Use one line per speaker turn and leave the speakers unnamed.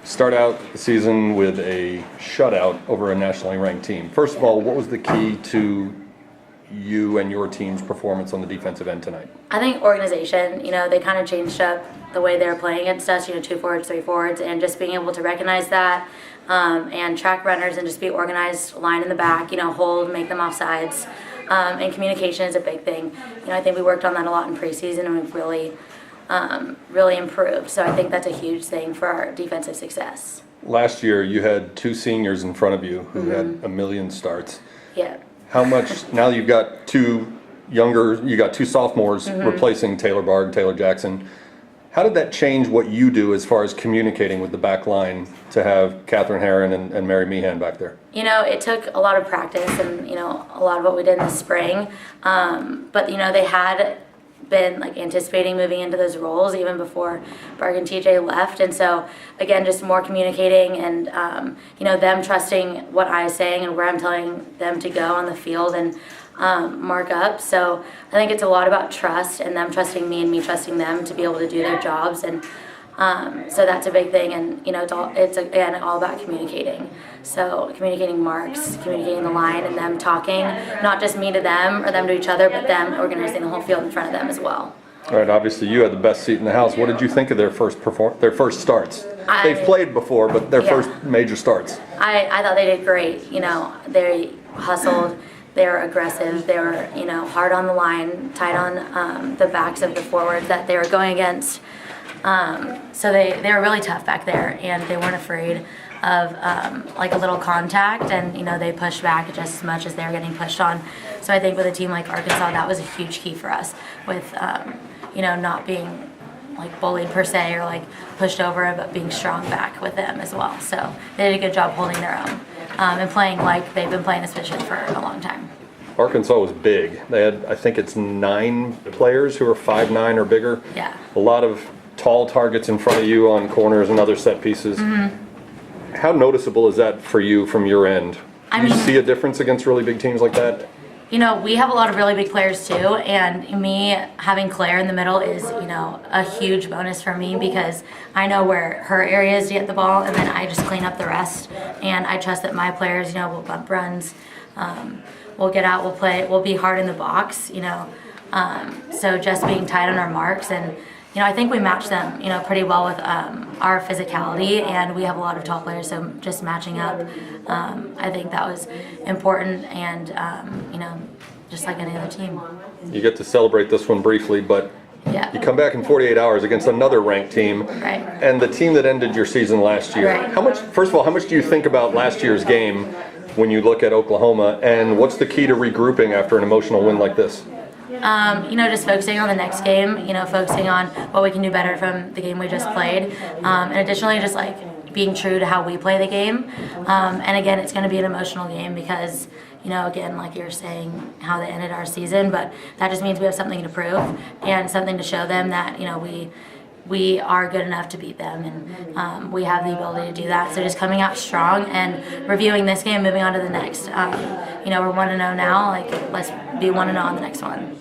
Start out the season with a shutout over a nationally ranked team. First of all, what was the key to you and your team's performance on the defensive end tonight?
I think organization. They kind of changed up the way they were playing against us. 2 forwards, 3 forwards, and just being able to recognize that and track runners and just be organized, line in the back. Hold, make them offsides, and communication is a big thing. I think we worked on that a lot in preseason, and we've really improved. So I think that's a huge thing for our defensive success.
Last year, you had 2 seniors in front of you who had a million starts.
Yeah.
How much, now you've got 2 sophomores replacing Taylor Barg, Taylor Jackson. How did that change what you do as far as communicating with the back line to have Catherine Herron and Mary Meehan back there?
It took a lot of practice and, a lot of what we did in the spring. But, they had been anticipating moving into those roles even before Barg and TJ left, and so again just more communicating and them trusting what I'm saying and where I'm telling them to go on the field and mark up. So I think it's a lot about trust and them trusting me and me trusting them to be able to do their jobs, and so that's a big thing. And it's again all about communicating. So communicating marks, communicating the line, and them talking, not just me to them or them to each other, but them organizing the whole field in front of them as well.
All right, obviously you had the best seat in the house. What did you think of their first starts? They've played before, but their first major starts.
I thought they did great. They hustled, they were aggressive, they were hard on the line, tight on the backs of the forwards that they were going against. So they were really tough back there, and they weren't afraid of a little contact, and they pushed back just as much as they were getting pushed on. So I think with a team like Arkansas, that was a huge key for us with not being bullied per se or pushed over, but being strong back with them as well. So they did a good job holding their own and playing like they've been playing this position for a long time.
Arkansas was big. They had, I think it's 9 players who are 5'9" or bigger.
Yeah.
A lot of tall targets in front of you on corners and other set pieces. How noticeable is that for you from your end? Do you see a difference against really big teams like that?
We have a lot of really big players too, and me having Claire in the middle is, a huge bonus for me because I know where her area is to get the ball, and then I just clean up the rest. And I trust that my players, will bump runs, we'll get out, we'll play, we'll be hard in the box, so just being tight on our marks. And I think we match them, pretty well with our physicality, and we have a lot of tall players, so just matching up, I think that was important, and just like any other team.
You get to celebrate this one briefly, but
yeah.
You come back in 48 hours against another ranked team,
right,
and the team that ended your season last year.
Right.
First of all, how much do you think about last year's game when you look at Oklahoma, and what's the key to regrouping after an emotional win like this?
Just focusing on the next game, focusing on what we can do better from the game we just played. And additionally, just being true to how we play the game. And again, it's going to be an emotional game because, again, like you're saying, how they ended our season, but that just means we have something to prove and something to show them that, we are good enough to beat them, and we have the ability to do that. So just coming out strong and reviewing this game, moving on to the next. We're 1-0 now. Let's be 1-0 on the next one.